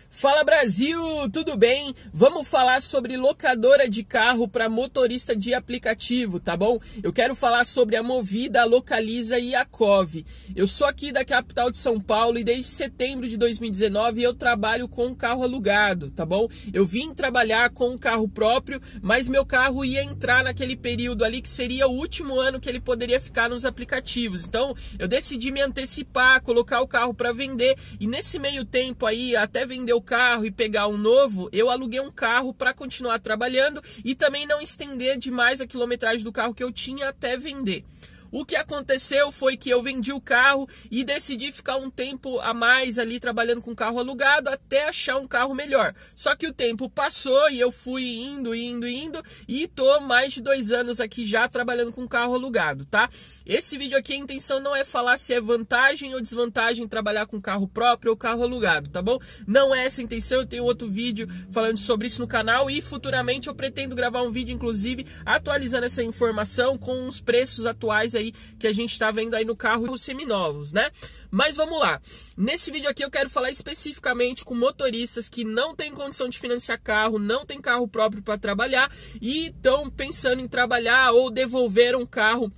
Fala Brasil, tudo bem? Vamos falar sobre locadora de carro para motorista de aplicativo, tá bom? Eu quero falar sobre a Movida, a Localiza e a Cove. Eu sou aqui da capital de São Paulo e desde setembro de 2019 eu trabalho com um carro alugado, tá bom? Eu vim trabalhar com um carro próprio, mas meu carro ia entrar naquele período ali que seria o último ano que ele poderia ficar nos aplicativos. Então eu decidi me antecipar, colocar o carro para vender e nesse meio tempo aí, até vender o carro e pegar um novo, eu aluguei um carro para continuar trabalhando e também não estender demais a quilometragem do carro que eu tinha até vender. O que aconteceu foi que eu vendi o carro e decidi ficar um tempo a mais ali trabalhando com carro alugado até achar um carro melhor. Só que o tempo passou e eu fui indo e tô mais de 2 anos aqui já trabalhando com carro alugado, tá? Esse vídeo aqui a intenção não é falar se é vantagem ou desvantagem trabalhar com carro próprio ou carro alugado, tá bom? Não é essa a intenção, eu tenho outro vídeo falando sobre isso no canal e futuramente eu pretendo gravar um vídeo, inclusive, atualizando essa informação com os preços atuais aí que a gente está vendo aí no carro, os seminovos, né? Mas vamos lá. Nesse vídeo aqui eu quero falar especificamente com motoristas que não têm condição de financiar carro, não tem carro próprio para trabalhar e estão pensando em trabalhar ou devolver um carro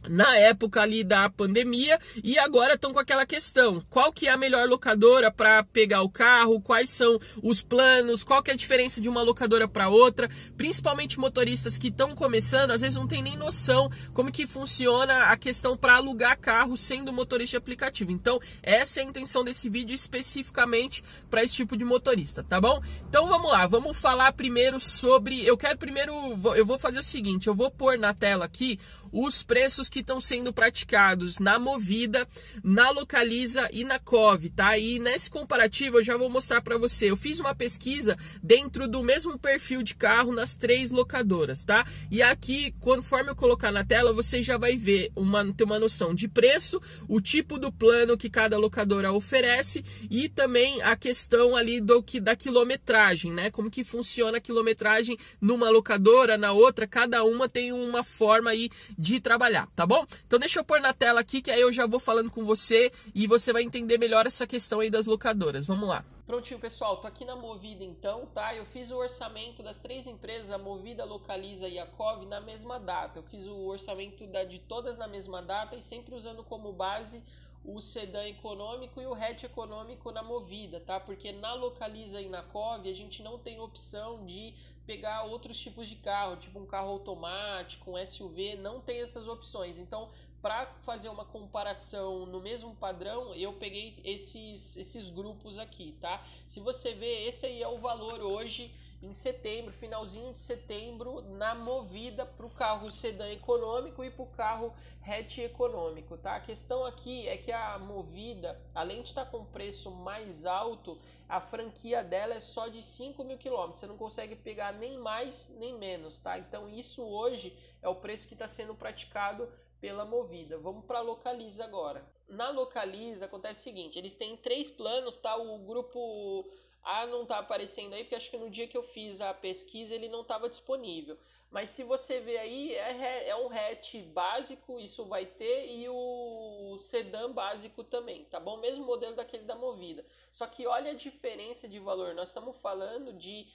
na época ali da pandemia e agora estão com aquela questão, qual que é a melhor locadora para pegar o carro, quais são os planos, qual que é a diferença de uma locadora para outra, principalmente motoristas que estão começando, às vezes não tem nem noção como que funciona a questão para alugar carro sendo motorista de aplicativo. Então essa é a intenção desse vídeo especificamente para esse tipo de motorista, tá bom? Então vamos lá, vamos falar primeiro sobre, eu vou fazer o seguinte, eu vou pôr na tela aqui os preços que estão sendo praticados na Movida, na Localiza e na Cove, tá? E nesse comparativo eu já vou mostrar para você. Eu fiz uma pesquisa dentro do mesmo perfil de carro nas 3 locadoras, tá? E aqui, conforme eu colocar na tela, você já vai ver ter uma noção de preço, o tipo do plano que cada locadora oferece e também a questão ali da quilometragem, né? Como que funciona a quilometragem numa locadora, na outra, cada uma tem uma forma aí de trabalhar, tá bom? Então deixa eu pôr na tela aqui que aí eu já vou falando com você e você vai entender melhor essa questão aí das locadoras. Vamos lá. Prontinho, pessoal, tô aqui na Movida então, tá? Eu fiz o orçamento das 3 empresas, a Movida, a Localiza e a Cove, na mesma data. Eu fiz o orçamento de todas na mesma data e sempre usando como base o sedã econômico e o hatch econômico na Movida, tá? Porque na Localiza e na Cove a gente não tem opção de pegar outros tipos de carro, tipo um carro automático, um SUV, não tem essas opções. Então, para fazer uma comparação no mesmo padrão, eu peguei esses grupos aqui, tá? Se você ver, esse aí é o valor hoje em setembro, finalzinho de setembro, na Movida para o carro sedã econômico e para o carro hatch econômico, tá? A questão aqui é que a Movida, além de estar com preço mais alto, a franquia dela é só de 5.000 km, você não consegue pegar nem mais nem menos, tá? Então isso hoje é o preço que está sendo praticado pela Movida. Vamos para a Localiza agora. Na Localiza acontece o seguinte, eles têm 3 planos, tá? O grupo A não está aparecendo aí, porque acho que no dia que eu fiz a pesquisa ele não estava disponível. Mas se você ver aí, é um hatch básico, isso vai ter, e o sedã básico também, tá bom? Mesmo modelo daquele da Movida. Só que olha a diferença de valor, nós estamos falando de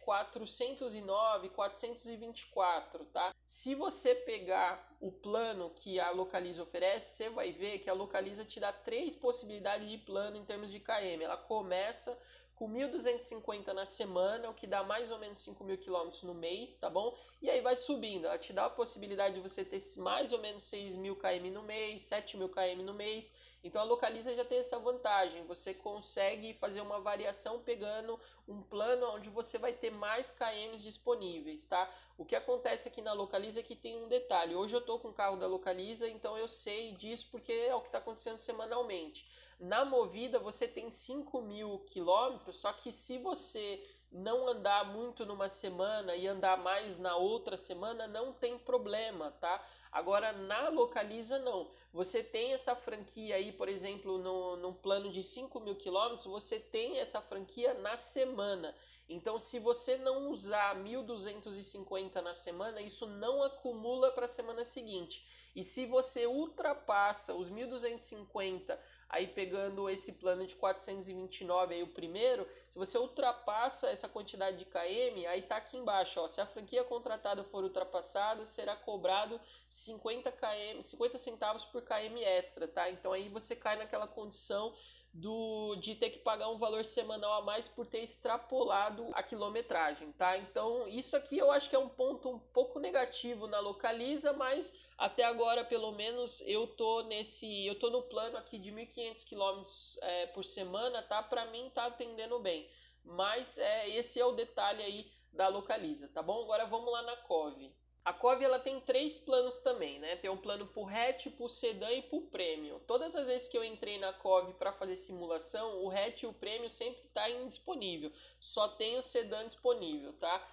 409, 424, tá? Se você pegar o plano que a Localiza oferece, você vai ver que a Localiza te dá 3 possibilidades de plano em termos de km. Ela começa com 1.250 na semana, o que dá mais ou menos 5.000 km no mês, tá bom? E aí vai subindo, ela te dá a possibilidade de você ter mais ou menos 6.000 km no mês, 7.000 km no mês. Então a Localiza já tem essa vantagem, você consegue fazer uma variação pegando um plano onde você vai ter mais km disponíveis, tá? O que acontece aqui na Localiza é que tem um detalhe, hoje eu tô com o carro da Localiza, então eu sei disso porque é o que está acontecendo semanalmente. Na Movida você tem 5.000 km, só que se você não andar muito numa semana e andar mais na outra semana, não tem problema, tá? Agora na Localiza não. Você tem essa franquia aí, por exemplo, num plano de 5.000 km, você tem essa franquia na semana. Então se você não usar 1.250 na semana, isso não acumula para a semana seguinte. E se você ultrapassa os 1.250 aí pegando esse plano de 429 aí o primeiro, se você ultrapassa essa quantidade de km, aí tá aqui embaixo, ó, se a franquia contratada for ultrapassada, será cobrado 50 centavos por km extra, tá? Então aí você cai naquela condição de ter que pagar um valor semanal a mais por ter extrapolado a quilometragem, tá? Então isso aqui eu acho que é um ponto um pouco negativo na Localiza, mas até agora pelo menos eu tô no plano aqui de 1.500 km por semana, tá? Para mim tá atendendo bem, mas esse é o detalhe aí da Localiza, tá bom? Agora vamos lá na Cove. A Cove ela tem 3 planos também, né? Tem um plano pro hatch, pro sedã e pro premium. Todas as vezes que eu entrei na Cove para fazer simulação, o hatch e o premium sempre tá indisponível. Só tem o sedã disponível, tá?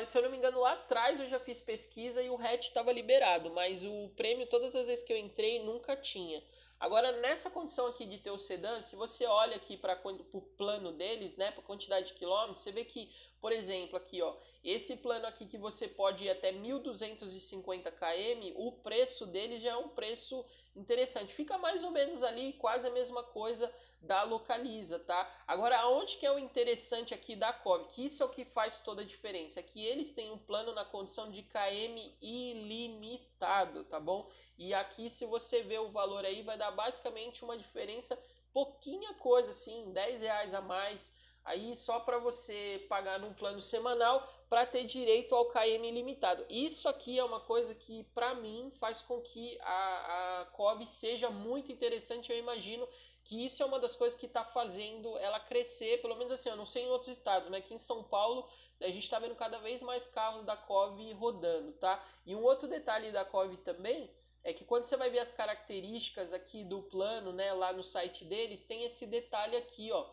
Se eu não me engano, lá atrás eu já fiz pesquisa e o hatch estava liberado, mas o premium, todas as vezes que eu entrei, nunca tinha. Agora, nessa condição aqui de ter o sedã, se você olha aqui para o plano deles, né, para a quantidade de quilômetros, você vê que, por exemplo, aqui, ó, esse plano aqui que você pode ir até 1.250 km, o preço dele já é um preço interessante. Fica mais ou menos ali, quase a mesma coisa da Localiza, tá? Agora, aonde que é o interessante aqui da Cove? Que isso é o que faz toda a diferença. É que eles têm um plano na condição de km ilimitado, tá bom? E aqui, se você ver o valor aí, vai dar basicamente uma diferença, pouquinha coisa, assim, R$10 a mais, aí só para você pagar num plano semanal para ter direito ao KM ilimitado. Isso aqui é uma coisa que, para mim, faz com que a Cove seja muito interessante. Eu imagino que isso é uma das coisas que está fazendo ela crescer, pelo menos assim, eu não sei em outros estados, mas aqui em São Paulo a gente está vendo cada vez mais carros da Cove rodando, tá? E um outro detalhe da Cove também é que quando você vai ver as características aqui do plano, né, lá no site deles, tem esse detalhe aqui, ó.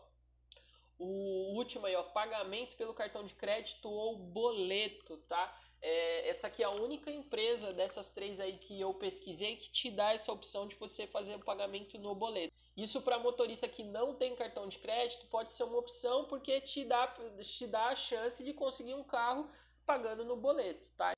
O último aí, ó, pagamento pelo cartão de crédito ou boleto, tá? Essa aqui é a única empresa dessas 3 aí que eu pesquisei que te dá essa opção de você fazer o pagamento no boleto. Isso para motorista que não tem cartão de crédito pode ser uma opção, porque te dá a chance de conseguir um carro pagando no boleto, tá?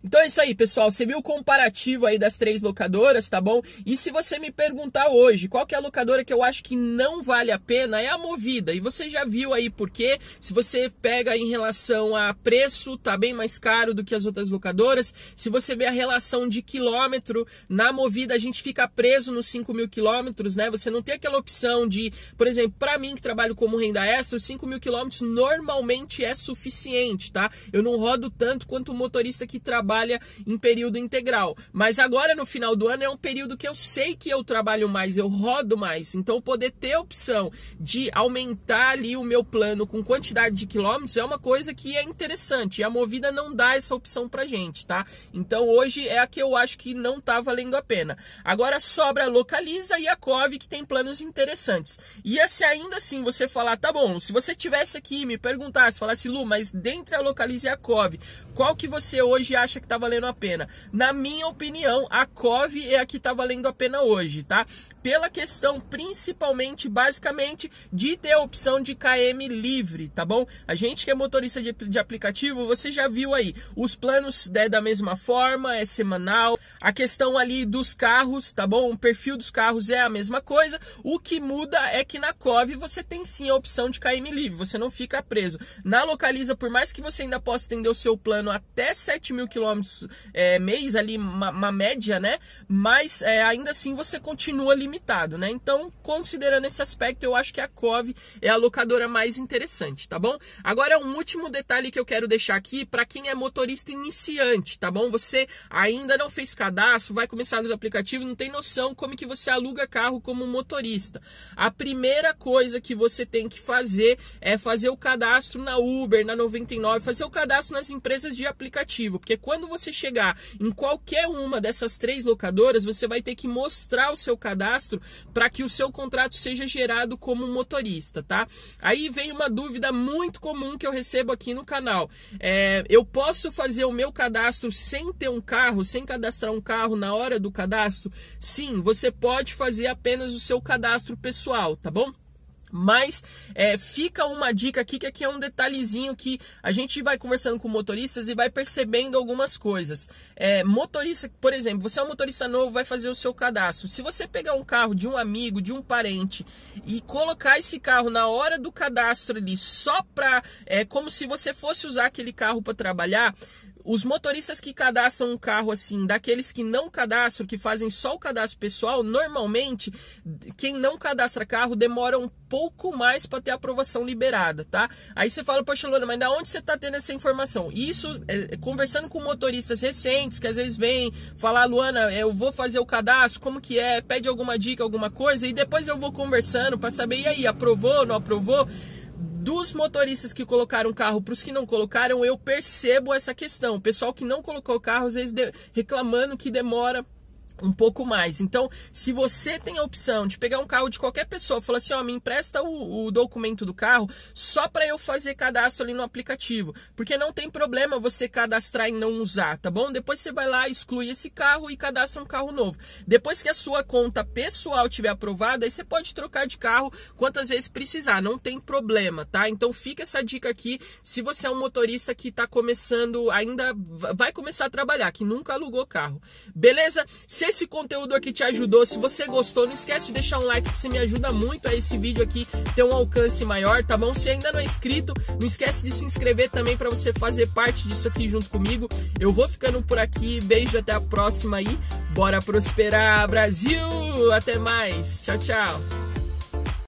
Então é isso aí, pessoal. Você viu o comparativo aí das 3 locadoras, tá bom? E se você me perguntar hoje qual que é a locadora que eu acho que não vale a pena, é a Movida. E você já viu aí por quê? Se você pega em relação a preço, tá bem mais caro do que as outras locadoras. Se você vê a relação de quilômetro, na Movida a gente fica preso nos 5.000 quilômetros, né? Você não tem aquela opção de, por exemplo, para mim que trabalho como renda extra, os 5.000 quilômetros normalmente é suficiente, tá? Eu não rodo tanto quanto o motorista que trabalha em período integral, mas agora no final do ano é um período que eu sei que eu trabalho mais, eu rodo mais, então poder ter a opção de aumentar ali o meu plano com quantidade de quilômetros é uma coisa que é interessante, e a Movida não dá essa opção pra gente, tá? Então hoje é a que eu acho que não tá valendo a pena. Agora sobra a Localiza e a Cove, que tem planos interessantes. E se ainda assim você falar, tá bom, se você tivesse aqui e me perguntasse, falasse, Lu, mas dentre a Localiza e a Cove, qual que você hoje acha que tá valendo a pena? Na minha opinião, a Cove é a que tá valendo a pena hoje, tá? Pela questão, principalmente, basicamente, de ter a opção de KM livre, tá bom? A gente que é motorista de aplicativo, você já viu aí, os planos da mesma forma, é semanal, a questão ali dos carros, tá bom? O perfil dos carros é a mesma coisa, o que muda é que na Cove você tem sim a opção de KM livre, você não fica preso. Na Localiza, por mais que você ainda possa estender o seu plano até 7.000 quilômetros mês, ali uma média, né? Mas ainda assim você continua limitado, né? Então, considerando esse aspecto, eu acho que a Cove é a locadora mais interessante, tá bom? Agora, um último detalhe que eu quero deixar aqui para quem é motorista iniciante, tá bom? Você ainda não fez cadastro, vai começar nos aplicativos, não tem noção como que você aluga carro como motorista. A primeira coisa que você tem que fazer é fazer o cadastro na Uber, na 99, fazer o cadastro nas empresas de aplicativo, porque quando você chegar em qualquer uma dessas 3 locadoras, você vai ter que mostrar o seu cadastro para que o seu contrato seja gerado como motorista, tá? Aí vem uma dúvida muito comum que eu recebo aqui no canal. Eu posso fazer o meu cadastro sem ter um carro, sem cadastrar um carro na hora do cadastro? Sim, você pode fazer apenas o seu cadastro pessoal, tá bom? Mas fica uma dica aqui, que aqui é um detalhezinho que a gente vai conversando com motoristas e vai percebendo algumas coisas. Motorista, por exemplo, você é um motorista novo, vai fazer o seu cadastro. Se você pegar um carro de um amigo, de um parente e colocar esse carro na hora do cadastro ali, só para como se você fosse usar aquele carro para trabalhar, os motoristas que cadastram um carro assim, daqueles que não cadastram, que fazem só o cadastro pessoal, normalmente, quem não cadastra carro demora um pouco mais para ter a aprovação liberada, tá? Aí você fala, poxa, Luana, mas da onde você tá tendo essa informação? Isso, conversando com motoristas recentes, que às vezes vêm falar, Luana, eu vou fazer o cadastro, como que é? Pede alguma dica, alguma coisa, e depois eu vou conversando para saber, e aí, aprovou, não aprovou? Dos motoristas que colocaram o carro para os que não colocaram, eu percebo essa questão. O pessoal que não colocou o carro, às vezes reclamando que demora um pouco mais. Então, se você tem a opção de pegar um carro de qualquer pessoa, falar assim, ó, me empresta o documento do carro só para eu fazer cadastro ali no aplicativo, porque não tem problema você cadastrar e não usar, tá bom? Depois você vai lá, exclui esse carro e cadastra um carro novo. Depois que a sua conta pessoal tiver aprovada, aí você pode trocar de carro quantas vezes precisar, não tem problema, tá? Então fica essa dica aqui, se você é um motorista que está começando, ainda vai começar a trabalhar, que nunca alugou carro, beleza? Se esse conteúdo aqui te ajudou, se você gostou, não esquece de deixar um like, que você me ajuda muito a esse vídeo aqui ter um alcance maior, tá bom? Se ainda não é inscrito, não esquece de se inscrever também para você fazer parte disso aqui junto comigo. Eu vou ficando por aqui, beijo, até a próxima aí, bora prosperar, Brasil! Até mais, tchau, tchau!